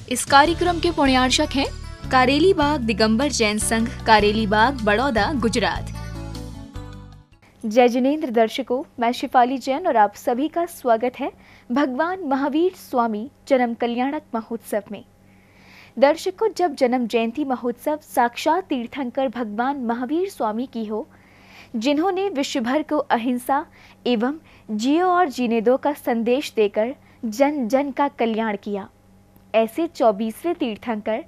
इस कार्यक्रम के पुण्यार्चक हैं कारेली बाग दिगंबर जैन संघ, कारेली बाग, बड़ौदा, गुजरात। जय जिनेंद्र दर्शकों, मैं शिफाली जैन और आप सभी का स्वागत है भगवान महावीर स्वामी जन्म कल्याणक महोत्सव में। दर्शकों, जब जन्म जयंती महोत्सव साक्षात तीर्थंकर भगवान महावीर स्वामी की हो, जिन्होंने विश्व भर को अहिंसा एवं जियो और जीने दो का संदेश देकर जन जन का कल्याण किया, ऐसे 24वें तीर्थंकर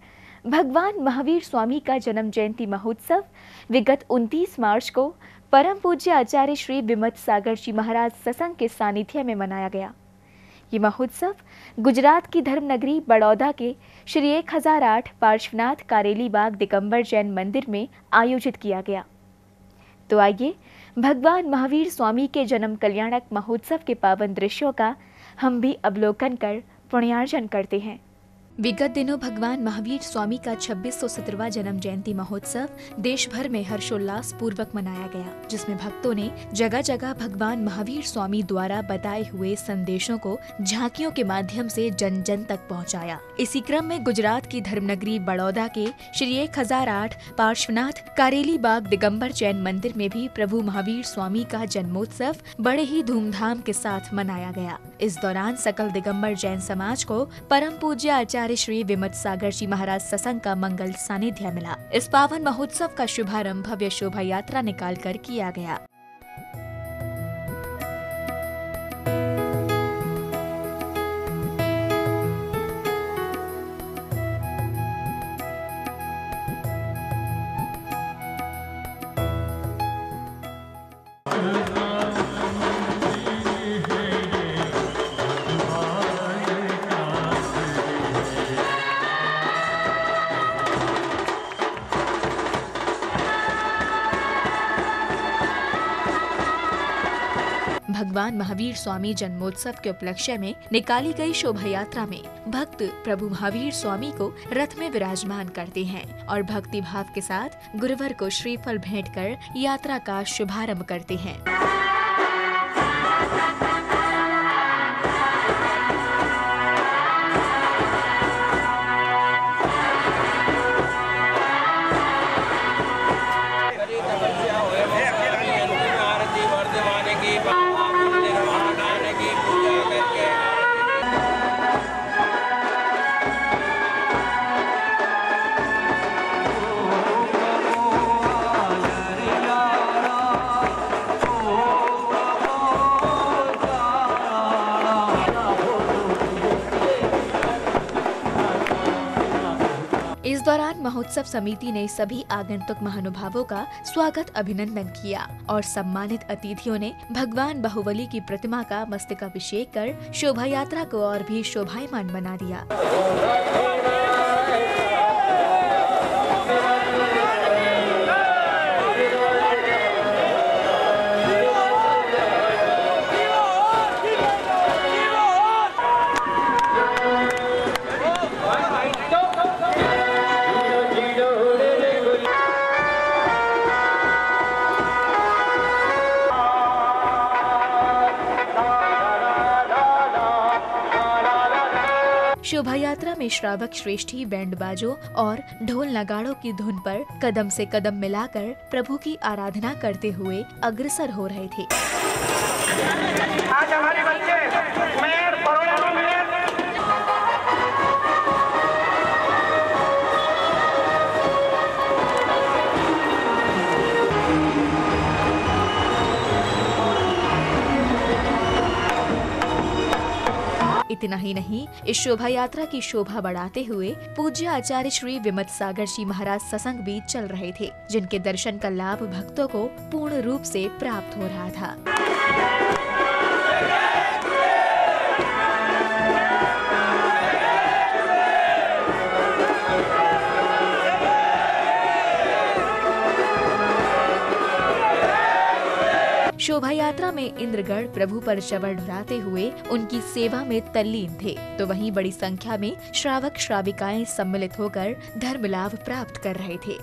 भगवान महावीर स्वामी का जन्म जयंती महोत्सव विगत 29 मार्च को परम पूज्य आचार्य श्री विमत सागर जी महाराज सत्संग के सानिध्य में मनाया गया। ये महोत्सव गुजरात की धर्मनगरी बड़ौदा के श्री 1008 पार्श्वनाथ कारेली बाग दिगंबर जैन मंदिर में आयोजित किया गया। तो आइए भगवान महावीर स्वामी के जन्म कल्याणक महोत्सव के पावन दृश्यों का हम भी अवलोकन कर पुण्यार्जन करते हैं। विगत दिनों भगवान महावीर स्वामी का 2617वां जन्म जयंती महोत्सव देश भर में हर्षोल्लास पूर्वक मनाया गया, जिसमें भक्तों ने जगह जगह भगवान महावीर स्वामी द्वारा बताए हुए संदेशों को झांकियों के माध्यम से जन जन तक पहुंचाया। इसी क्रम में गुजरात की धर्मनगरी बड़ौदा के श्री 1008 पार्श्वनाथ कारेली बाग दिगंबर जैन मंदिर में भी प्रभु महावीर स्वामी का जन्मोत्सव बड़े ही धूमधाम के साथ मनाया गया। इस दौरान सकल दिगंबर जैन समाज को परम पूज्य आचार्य श्री विमत सागर जी महाराज सत्संग का मंगल सानिध्य मिला। इस पावन महोत्सव का शुभारंभ भव्य शोभा यात्रा निकालकर किया गया। भगवान महावीर स्वामी जन्मोत्सव के उपलक्ष्य में निकाली गई शोभा यात्रा में भक्त प्रभु महावीर स्वामी को रथ में विराजमान करते हैं और भक्ति भाव के साथ गुरुवर को श्रीफल भेंट कर यात्रा का शुभारंभ करते हैं। इस दौरान महोत्सव समिति ने सभी आगंतुक महानुभावों का स्वागत अभिनंदन किया और सम्मानित अतिथियों ने भगवान बाहुबली की प्रतिमा का मस्तकाभिषेक कर शोभा यात्रा को और भी शोभायमान बना दिया। शोभा यात्रा में श्रावक श्रेष्ठी बैंड बाजों और ढोल नगाड़ों की धुन पर कदम से कदम मिलाकर प्रभु की आराधना करते हुए अग्रसर हो रहे थे। आज हमारे बच्चे इतना ही नहीं, इस शोभा यात्रा की शोभा बढ़ाते हुए पूज्य आचार्य श्री विमत सागर जी महाराज सत्संग भी चल रहे थे, जिनके दर्शन का लाभ भक्तों को पूर्ण रूप से प्राप्त हो रहा था। शोभा यात्रा में इंद्रगढ़ प्रभु पर चवर ढुराते हुए उनकी सेवा में तल्लीन थे, तो वहीं बड़ी संख्या में श्रावक श्राविकाएं सम्मिलित होकर धर्म लाभ प्राप्त कर रहे थे।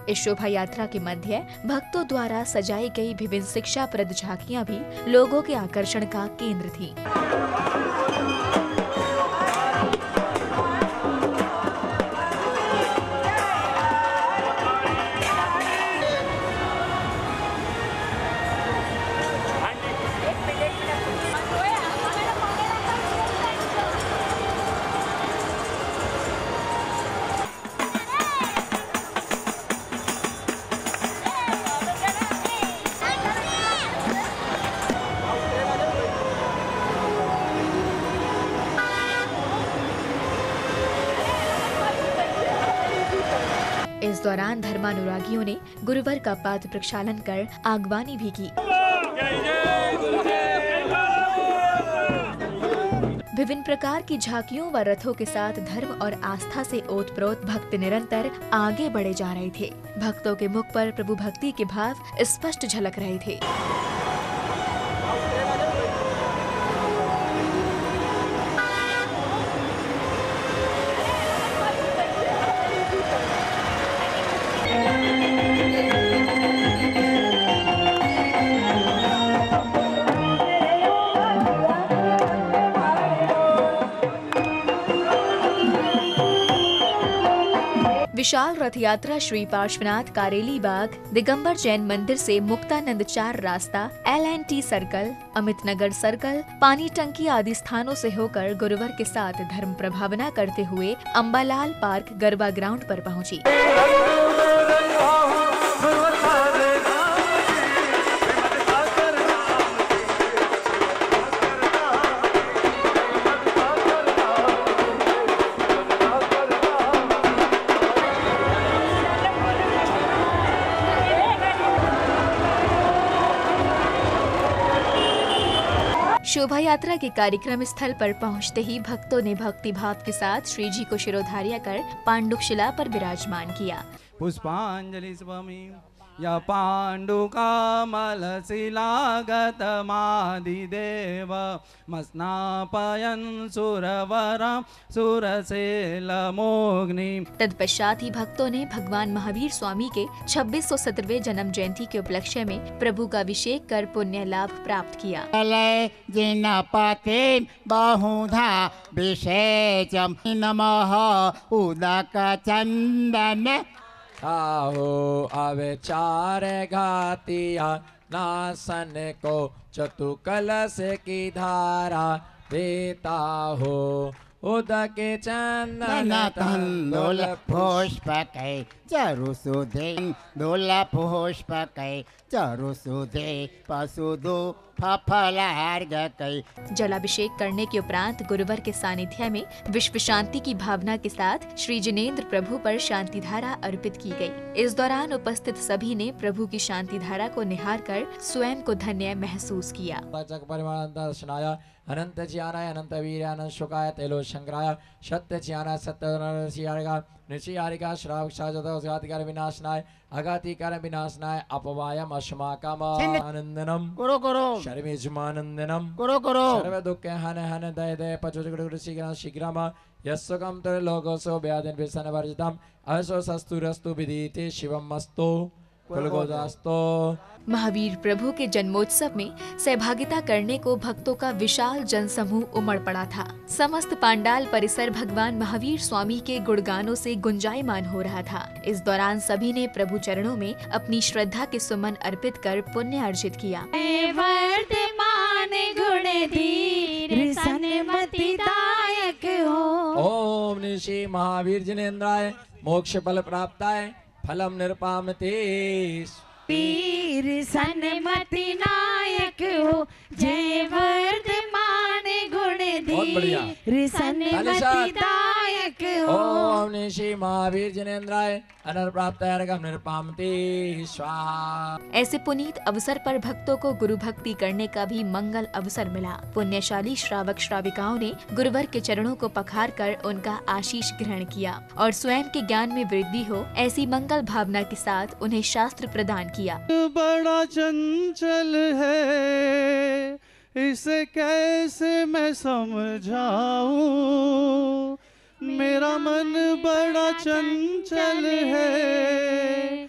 इस शोभा यात्रा के मध्य भक्तों द्वारा सजाई गई विभिन्न शिक्षाप्रद झांकियां भी लोगों के आकर्षण का केंद्र थी। इस दौरान धर्मानुरागियों ने गुरुवर का पाद प्रक्षालन कर आगवानी भी की। विभिन्न प्रकार की झांकियों व रथों के साथ धर्म और आस्था से ओतप्रोत भक्त निरंतर आगे बढ़े जा रहे थे। भक्तों के मुख पर प्रभु भक्ति के भाव स्पष्ट झलक रहे थे। विशाल रथ यात्रा श्री पार्श्वनाथ कारेली बाग दिगंबर जैन मंदिर से मुक्तानंद 4 रास्ता LNT सर्कल, अमित नगर सर्कल, पानी टंकी आदि स्थानों से होकर गुरुवर के साथ धर्म प्रभावना करते हुए अम्बालाल पार्क गरबा ग्राउंड पर पहुंची। शोभा यात्रा के कार्यक्रम स्थल पर पहुंचते ही भक्तों ने भक्ति भाव के साथ श्री जी को शिरोधार्य कर पांडुक शिला पर विराजमान किया। पुष्पांजलि स्वामी या पाण्डुकामल शिलागत मादिदेव मस्नापयन् सुरवरं सुरसेलमोग्नि। तत्पश्चात ही भक्तों ने भगवान महावीर स्वामी के 2617वें जन्म जयंती के उपलक्ष्य में प्रभु का अभिषेक कर पुण्य लाभ प्राप्त किया। बहुधा विशेषं नमः उदक चंदन आहो अविचार घातिया नासन को चतु कलश की धारा देता हो उदक चंदन तंदुल पुष्पकै चरुसुधे दुल पुष्पकै चरुसुधे पशुदु फफलार्घकै। जलाभिषेक करने के उपरांत गुरुवर के सानिध्य में विश्व शांति की भावना के साथ श्री जिनेंद्र प्रभु पर शांति धारा अर्पित की गई। इस दौरान उपस्थित सभी ने प्रभु की शांति धारा को निहार कर स्वयं को धन्य महसूस किया। अनंत ज्ञानाय अनंत वीर्यानंद शुकाय तेलो शंकराय सत्य ज्ञानाय सत्य निशियारिका श्रावक साजोदगातिकार विनाशनाय अगातिकार विनाशनाय अपवायम अस्माकम आनंदनम करो करो शर्मेजुमानंदनम करो करो सर्व दुःख हन हन दय दय पचुजुगुरु शीघ्रम यस्सुकम तर लोगोसो व्याधिन विसन वर्जितम असो सस्तुरस्तु विदिते शिवम मस्तो कुलगोदास्तो। महावीर प्रभु के जन्मोत्सव में सहभागिता करने को भक्तों का विशाल जनसमूह उमड़ पड़ा था। समस्त पांडाल परिसर भगवान महावीर स्वामी के गुणगानों से गुंजायमान हो रहा था। इस दौरान सभी ने प्रभु चरणों में अपनी श्रद्धा के सुमन अर्पित कर पुण्य अर्जित किया। ओम निशि महावीर जिनेन्द्राय मोक्ष फल प्राप्ताय फलम निरपामते वीर सन्मति नायक हो जय वर्धमान गुण धीर सन्मति दायक हो। ओम निशि महावीर जिनेन्द्राय अनर प्राप्ताय निरपामते स्वाहा। ऐसे पुनीत अवसर पर भक्तों को गुरु भक्ति करने का भी मंगल अवसर मिला। पुण्यशाली श्रावक श्राविकाओं ने गुरुवर के चरणों को पखार कर उनका आशीष ग्रहण किया और स्वयं के ज्ञान में वृद्धि हो ऐसी मंगल भावना के साथ उन्हें शास्त्र प्रदान किया। बड़ा चंचल है इसे कैसे मैं समझाऊं, मेरा मन बड़ा चंचल है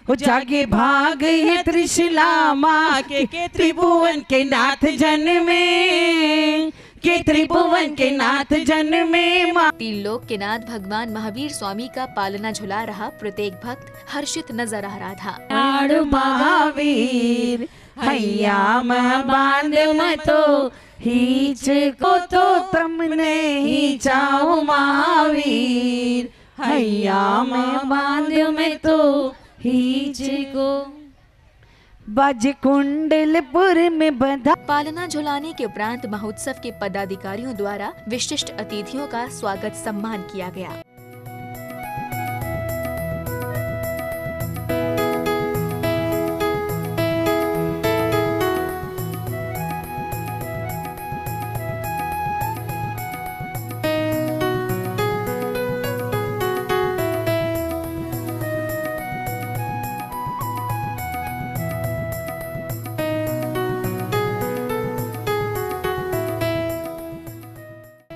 हो जागे भाग ये त्रिशिला माँ के त्रिभुवन के नाथ जन में, के त्रिभुवन के नाथ जन में माँ। तीन लोक के नाथ भगवान महावीर स्वामी का पालना झुला रहा प्रत्येक भक्त हर्षित नजर आ रहा था। नाड़ महावीर हैया मैं बांध मैं तो हीच को तो तुमने ही चाओ महावीर, हैया मैं बांध मैं तो हीच को बज कुंडलपुर में बंधा। पालना झुलाने के उपरांत महोत्सव के पदाधिकारियों द्वारा विशिष्ट अतिथियों का स्वागत सम्मान किया गया।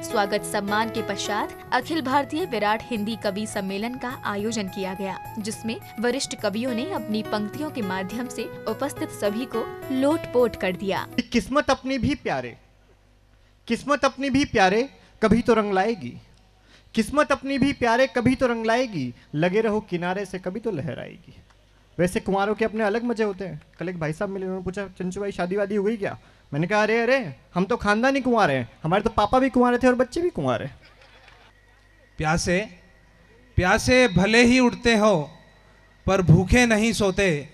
स्वागत सम्मान के पश्चात अखिल भारतीय विराट हिंदी कवि सम्मेलन का आयोजन किया गया, जिसमें वरिष्ठ कवियों ने अपनी पंक्तियों के माध्यम से उपस्थित सभी को लोटपोट कर दिया। किस्मत अपनी भी प्यारे, किस्मत अपनी भी प्यारे कभी तो रंग लाएगी, किस्मत अपनी भी प्यारे कभी तो रंग लाएगी, लगे रहो किनारे से कभी तो लहर आएगी। वैसे कुंवारों के अपने अलग मजे होते हैं। कल एक भाई साहब मिले, उन्होंने पूछा चंचू भाई शादी वादी हो गई क्या? मैंने कहा अरे अरे हम तो खानदानी कुंवारे हैं, हमारे तो पापा भी कुंवारे थे और बच्चे भी कुंवारे। प्यासे प्यासे भले ही उठते हो पर भूखे नहीं सोते,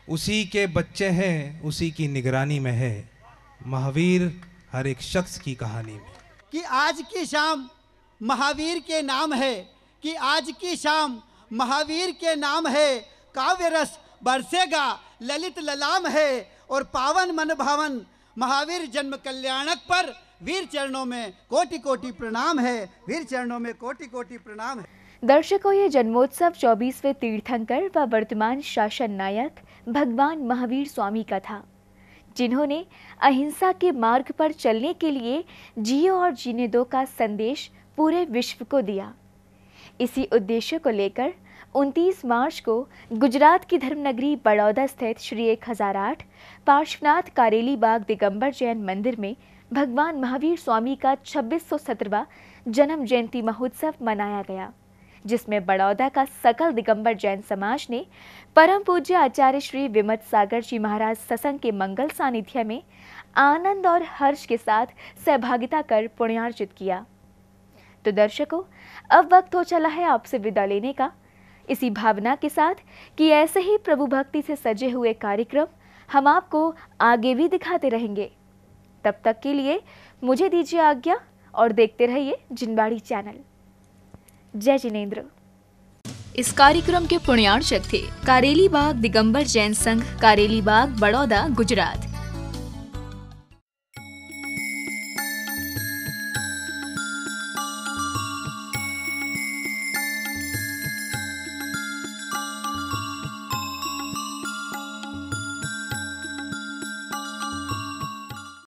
उसी के बच्चे हैं उसी की निगरानी में है, महावीर हर एक शख्स की कहानी में। कि आज की शाम महावीर के नाम है, कि आज की शाम महावीर के नाम है, काव्य रस बरसेगा ललित ललाम है, और पावन मन भावन महावीर जन्म कल्याणक पर वीर चरणों में कोटि कोटि प्रणाम है, वीर चरणों में कोटि कोटि प्रणाम है। दर्शकों, ये जन्मोत्सव 24वें तीर्थंकर व वर्तमान शासन नायक भगवान महावीर स्वामी का था, जिन्होंने अहिंसा के मार्ग पर चलने के लिए जियो और जीने दो का संदेश पूरे विश्व को दिया। इसी उद्देश्य को लेकर 29 मार्च को गुजरात की धर्मनगरी बड़ौदा स्थित श्री 1008 पार्श्वनाथ कारेली बाग दिगंबर जैन मंदिर में भगवान महावीर स्वामी का 2617वां जन्म जयंती महोत्सव मनाया गया, जिसमें बड़ौदा का सकल दिगंबर जैन समाज ने परम पूज्य आचार्य श्री विमत सागर जी महाराज सत्संग के मंगल सानिध्य में आनंद और हर्ष के साथ सहभागिता कर पुण्यार्जित किया। तो दर्शकों, अब वक्त हो चला है आपसे विदा लेने का, इसी भावना के साथ कि ऐसे ही प्रभु भक्ति से सजे हुए कार्यक्रम हम आपको आगे भी दिखाते रहेंगे। तब तक के लिए मुझे दीजिए आज्ञा और देखते रहिए जिनवाड़ी चैनल। जय जिनेंद्र। इस कार्यक्रम के पुण्यार्चक थे कारेली बाग दिगंबर जैन संघ, कारेली बाग, बड़ौदा, गुजरात।